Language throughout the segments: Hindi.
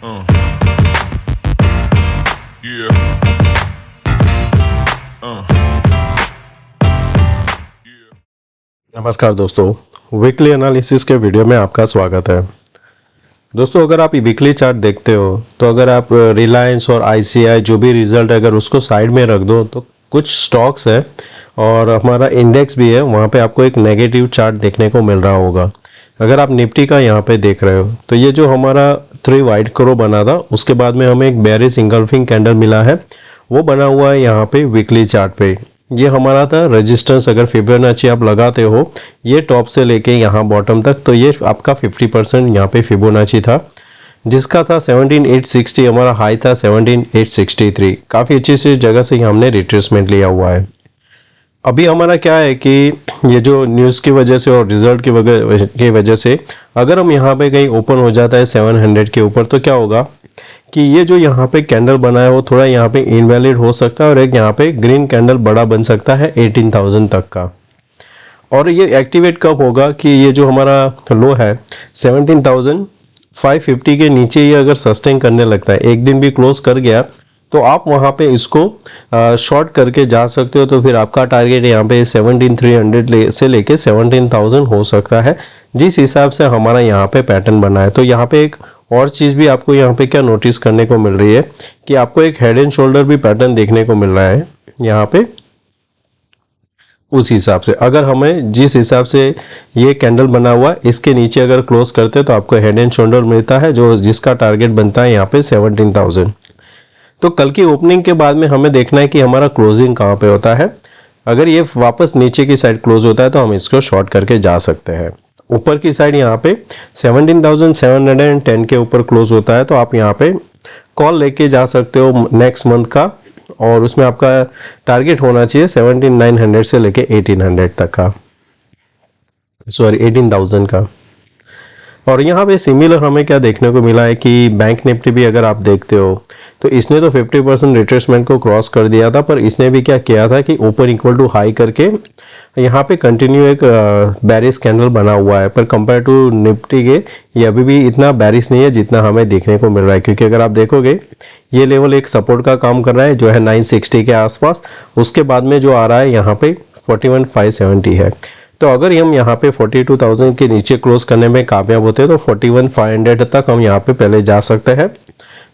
Uh. Yeah. नमस्कार दोस्तों, वीकली एनालिसिस के वीडियो में आपका स्वागत है। दोस्तों, अगर आप वीकली चार्ट देखते हो तो अगर आप रिलायंस और आईसीआई जो भी रिजल्ट है अगर उसको साइड में रख दो तो कुछ स्टॉक्स है और हमारा इंडेक्स भी है, वहाँ पे आपको एक नेगेटिव चार्ट देखने को मिल रहा होगा। अगर आप निफ्टी का यहाँ पे देख रहे हो तो ये जो हमारा 3 वाइट क्रो बना था उसके बाद में हमें एक बेरिश इंगल्फिंग कैंडल मिला है, वो बना हुआ है यहाँ पे वीकली चार्ट पे। ये हमारा था रेजिस्टेंस, अगर फिबोनाची आप लगाते हो ये टॉप से लेके यहाँ बॉटम तक, तो ये आपका 50% यहाँ पे फिबोनाची था जिसका था 17860, हमारा हाई था 17863। काफ़ी अच्छी सी जगह से हमने रिट्रेसमेंट लिया हुआ है। अभी हमारा क्या है कि ये जो न्यूज़ की वजह से और रिजल्ट की वजह से अगर हम यहाँ पे कहीं ओपन हो जाता है 700 के ऊपर तो क्या होगा कि ये जो यहाँ पे कैंडल बना है वो थोड़ा यहाँ पे इनवैलिड हो सकता है और एक यहाँ पे ग्रीन कैंडल बड़ा बन सकता है 18,000 तक का। और ये एक्टिवेट कब होगा कि ये जो हमारा लो है 17,550 के नीचे ये अगर सस्टेन करने लगता है, एक दिन भी क्लोज कर गया तो आप वहाँ पे इसको शॉर्ट करके जा सकते हो। तो फिर आपका टारगेट यहाँ पे 17,300 से लेके 17,000 हो सकता है, जिस हिसाब से हमारा यहाँ पे पैटर्न बना है। तो यहाँ पे एक और चीज़ भी आपको यहाँ पे क्या नोटिस करने को मिल रही है कि आपको एक हेड एंड शोल्डर भी पैटर्न देखने को मिल रहा है यहाँ पे। उस हिसाब से अगर हमें जिस हिसाब से ये कैंडल बना हुआ इसके नीचे अगर क्लोज करते तो आपको हेड एंड शोल्डर मिलता है जो जिसका टारगेट बनता है यहाँ पे 17,000। तो कल की ओपनिंग के बाद में हमें देखना है कि हमारा क्लोजिंग कहाँ पे होता है। अगर ये वापस नीचे की साइड क्लोज होता है तो हम इसको शॉर्ट करके जा सकते हैं। ऊपर की साइड यहाँ पे 17,710 के ऊपर क्लोज होता है तो आप यहाँ पे कॉल लेके जा सकते हो नेक्स्ट मंथ का, और उसमें आपका टारगेट होना चाहिए 17,900 से लेके 1800 तक का, सॉरी 18,000 का। और यहाँ पे सिमिलर हमें क्या देखने को मिला है कि बैंक निफ्टी भी अगर आप देखते हो तो इसने तो 50% रिट्रेसमेंट को क्रॉस कर दिया था, पर इसने भी क्या किया था कि ओपन इक्वल टू हाई करके यहाँ पे कंटिन्यू एक बैरिश कैंडल बना हुआ है। पर कंपेयर टू निफ्टी के ये अभी भी इतना बैरिश नहीं है जितना हमें देखने को मिल रहा है, क्योंकि अगर आप देखोगे ये लेवल एक सपोर्ट का काम कर रहा है जो है 960 के आसपास। उसके बाद में जो आ रहा है यहाँ पे 41,570 है। तो अगर हम यहाँ पे 42,000 के नीचे क्लोज करने में कामयाब होते हैं तो 41,500 तक हम यहाँ पे पहले जा सकते हैं।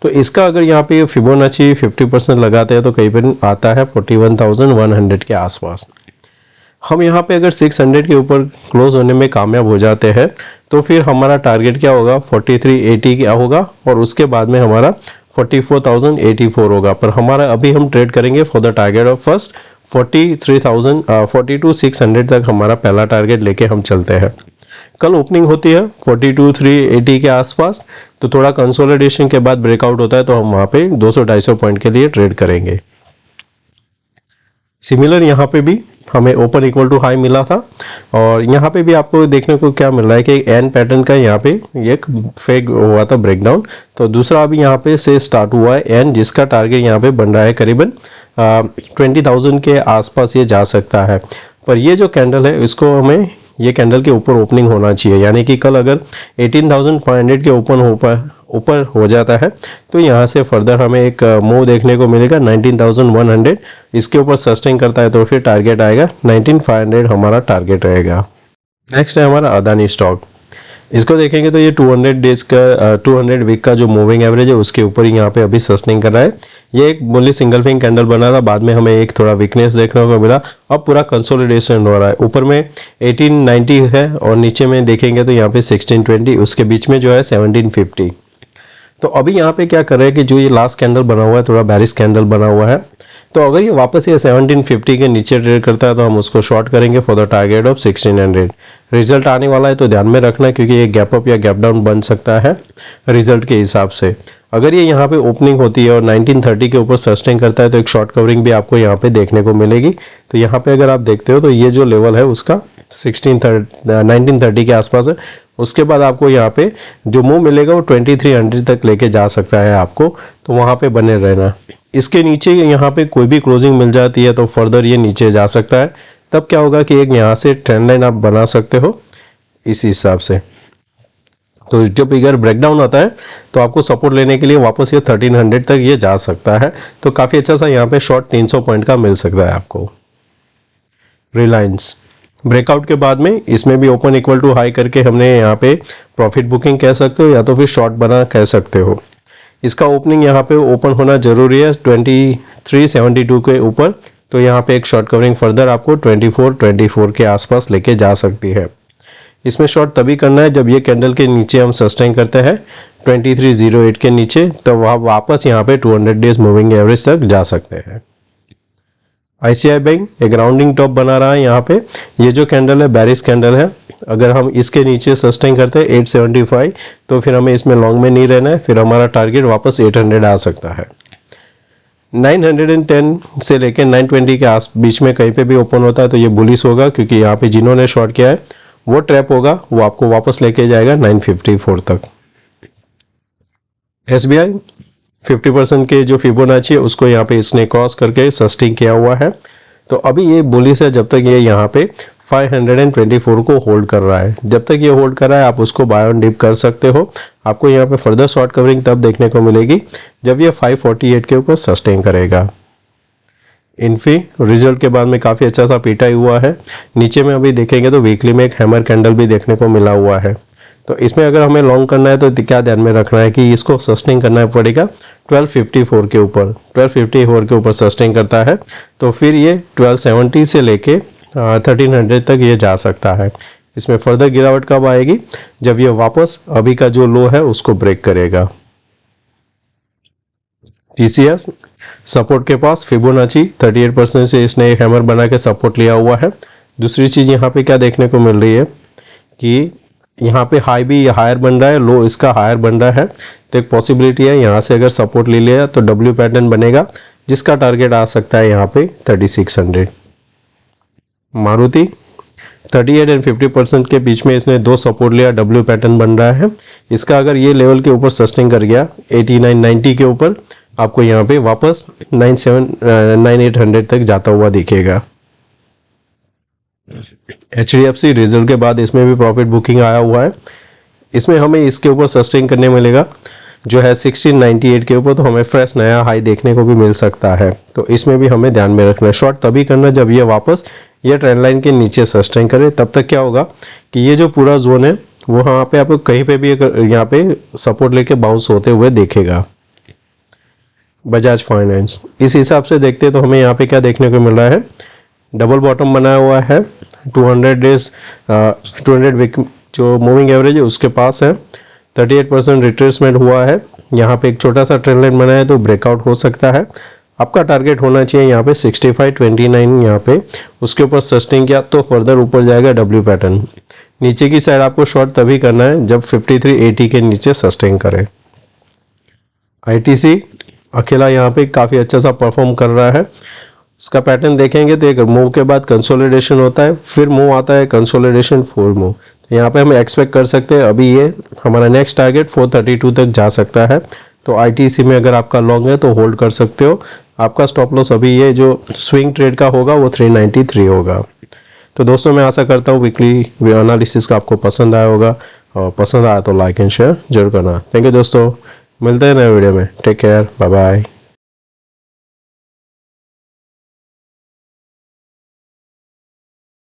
तो इसका अगर यहाँ पे फिबोनाची 50% लगाते हैं तो करीबन आता है 41,100 के आसपास। हम यहाँ पे अगर 600 के ऊपर क्लोज होने में कामयाब हो जाते हैं तो फिर हमारा टारगेट क्या होगा 4380 क्या होगा, और उसके बाद में हमारा 44,084 होगा। पर हमारा अभी हम ट्रेड करेंगे for the target of first 42,600 तक हमारा पहला टारगेट लेके हम चलते हैं। कल ओपनिंग होती है 42,380 के आसपास, तो थोड़ा कंसोलिडेशन के बाद ब्रेकआउट होता है तो हम वहाँ पे 200-250 पॉइंट के लिए ट्रेड करेंगे। सिमिलर यहाँ पे भी हमें ओपन इक्वल टू हाई मिला था, और यहाँ पे भी आपको देखने को क्या मिल रहा है कि एन पैटर्न का यहाँ पे एक फेक हुआ था ब्रेकडाउन। तो दूसरा अभी यहाँ पे से स्टार्ट हुआ है एन, जिसका टारगेट यहाँ पे बन रहा है करीबन 20,000 के आसपास ये जा सकता है। पर ये जो कैंडल है इसको हमें ये कैंडल के ऊपर ओपनिंग होना चाहिए, यानी कि कल अगर 18,500 के ऊपर हो जाता है तो यहाँ से फर्दर हमें एक मूव देखने को मिलेगा 19,100। इसके ऊपर सस्टेन करता है तो फिर टारगेट आएगा 19,500, हमारा टारगेट रहेगा। नेक्स्ट है हमारा अदानी स्टॉक। इसको देखेंगे तो ये 200 डेज का 200 वीक का जो मूविंग एवरेज है उसके ऊपर ही यहाँ पे अभी सस्टेन कर रहा है। ये एक बुलिश सिंगल फिंग कैंडल बना था, बाद में हमें एक थोड़ा वीकनेस देखने को मिला, अब पूरा कंसोलिडेशन हो रहा है। ऊपर में 1890 है और नीचे में देखेंगे तो यहाँ पे 1620, उसके बीच में जो है 1750। तो अभी यहाँ पे क्या कर रहे हैं कि जो ये लास्ट कैंडल बना हुआ है थोड़ा बैरिश कैंडल बना हुआ है, तो अगर ये वापस ये 1750 के नीचे ट्रेड करता है तो हम उसको शॉर्ट करेंगे for the target of 1600। Result आने वाला है तो ध्यान में रखना, क्योंकि ये गैप अप या गैप डाउन बन सकता है रिजल्ट के हिसाब से। अगर ये यहाँ पे ओपनिंग होती है और 1930 के ऊपर सस्टेन करता है तो एक शॉर्ट कवरिंग भी आपको यहाँ पे देखने को मिलेगी। तो यहाँ पे अगर आप देखते हो तो ये जो लेवल है उसका 1930 के आसपास है। उसके बाद आपको यहाँ पे जो मूव मिलेगा वो 2300 तक लेके जा सकता है आपको, तो वहाँ पे बने रहना। इसके नीचे यहाँ पे कोई भी क्लोजिंग मिल जाती है तो फर्दर ये नीचे जा सकता है। तब क्या होगा कि एक यहाँ से ट्रेंड लाइन आप बना सकते हो इस हिसाब से। तो जब फिगर ब्रेकडाउन आता है तो आपको सपोर्ट लेने के लिए वापस ये 1300 तक ये जा सकता है। तो काफ़ी अच्छा सा यहाँ पे शॉर्ट 300 पॉइंट का मिल सकता है आपको। रिलायंस ब्रेकआउट के बाद में इसमें भी ओपन इक्वल टू हाई करके हमने यहाँ पे प्रॉफिट बुकिंग कह सकते हो या तो फिर शॉर्ट बना कह सकते हो। इसका ओपनिंग यहाँ पे ओपन होना जरूरी है 2372 के ऊपर। तो यहाँ पे एक शॉर्ट कवरिंग फर्दर आपको 24 के आसपास लेके जा सकती है। इसमें शॉर्ट तभी करना है जब ये कैंडल के नीचे हम सस्टेन करते हैं 2308 के नीचे, तो वह वापस यहाँ पे 200 डेज मूविंग एवरेज तक जा सकते हैं। आईसीआई बैंक एक राउंडिंग टॉप बना रहा है यहाँ पे। ये जो कैंडल है बेरिश कैंडल है, अगर हम इसके नीचे सस्टेन करते हैं 875 तो फिर हमें इसमें लॉन्ग में नहीं रहना है, फिर हमारा टारगेट वापस 800 आ सकता है। 910 से लेकर 920 के आस बीच में कहीं पे भी ओपन होता है तो ये बुलिश होगा, क्योंकि यहाँ पे जिन्होंने शॉर्ट किया है वो ट्रैप होगा, वो आपको वापस लेके जाएगा 954 तक। एसबीआई 50% के जो फिबोनाची है उसको यहाँ पे इसने क्रॉस करके सस्टेन किया हुआ है। तो अभी ये बुलिश है जब तक ये यहाँ पे 524 को होल्ड कर रहा है। जब तक ये होल्ड कर रहा है आप उसको बाय ऑन डिप कर सकते हो। आपको यहाँ पे फर्दर शॉर्ट कवरिंग तब देखने को मिलेगी जब ये 548 के ऊपर सस्टेन करेगा। इन्फी रिजल्ट के बाद में काफ़ी अच्छा सा पीटा हुआ है। नीचे में अभी देखेंगे तो वीकली में एक हैमर कैंडल भी देखने को मिला हुआ है। तो इसमें अगर हमें लॉन्ग करना है तो क्या ध्यान में रखना है कि इसको सस्टेन करना पड़ेगा 1254 के ऊपर। 1254 के ऊपर सस्टेन करता है तो फिर ये 1270 से लेके 1300 तक ये जा सकता है। इसमें फर्दर गिरावट कब आएगी? जब ये वापस अभी का जो लो है उसको ब्रेक करेगा। टीसीएस सपोर्ट के पास फिबोनाची 38% से इसने एक हैमर बना के सपोर्ट लिया हुआ है। दूसरी चीज़ यहाँ पे क्या देखने को मिल रही है कि यहाँ पे हाई भी हायर बन रहा है, लो इसका हायर बन रहा है। तो एक पॉसिबिलिटी है यहाँ से अगर सपोर्ट ले लिया तो डब्ल्यू पैटर्न बनेगा जिसका टारगेट आ सकता है यहाँ पे 3600। मारुति 38 एंड 50% के बीच में इसने दो सपोर्ट लिया, डब्ल्यू पैटर्न बन रहा है। इसका अगर ये लेवल के ऊपर सस्टेन कर गया 8990 के ऊपर, आपको यहाँ पे वापस 9800 तक जाता हुआ दिखेगा। HDFC रिजल्ट के बाद इसमें भी प्रॉफिट बुकिंग आया हुआ है। इसमें हमें इसके ऊपर सस्टेन करने मिलेगा जो है 1698 के ऊपर, तो हमें फ्रेश नया हाई देखने को भी मिल सकता है। तो इसमें भी हमें ध्यान में रखना है। शॉर्ट तभी करना जब ये वापस ये ट्रेंड लाइन के नीचे सस्टेन करे। तब तक क्या होगा कि ये जो पूरा जोन है वो यहाँ पे आपको कहीं पे भी यहाँ पे सपोर्ट लेके बाउंस होते हुए देखेगा। बजाज फाइनेंस इस हिसाब से देखते हैं तो हमें यहाँ पे क्या देखने को मिल रहा है, डबल बॉटम बनाया हुआ है 200 डेज 200 वीक जो मूविंग एवरेज है उसके पास है। 38% रिट्रेसमेंट हुआ है। यहाँ पे एक छोटा सा ट्रेंड लाइन बनाया है तो ब्रेकआउट हो सकता है। आपका टारगेट होना चाहिए यहाँ पे 6529, यहाँ पे उसके ऊपर सस्टेन किया तो फर्दर ऊपर जाएगा डब्ल्यू पैटर्न। नीचे की साइड आपको शॉर्ट तभी करना है जब 5380 के नीचे सस्टेन करे। ITC अकेला यहाँ पे काफ़ी अच्छा सा परफॉर्म कर रहा है। इसका पैटर्न देखेंगे तो एक मूव के बाद कंसोलिडेशन होता है, फिर मूव आता है कंसोलिडेशन, फोर मूव। तो यहाँ पे हम एक्सपेक्ट कर सकते हैं अभी ये हमारा नेक्स्ट टारगेट 432 तक जा सकता है। तो ITC में अगर आपका लॉन्ग है तो होल्ड कर सकते हो। आपका स्टॉप लॉस अभी ये जो स्विंग ट्रेड का होगा वो 393 होगा। तो दोस्तों मैं आशा करता हूँ वीकली एनालिसिस का आपको पसंद आया होगा, और पसंद आया तो लाइक एंड शेयर जरूर करना। थैंक यू दोस्तों, मिलते हैं नए वीडियो में। Take care, bye bye.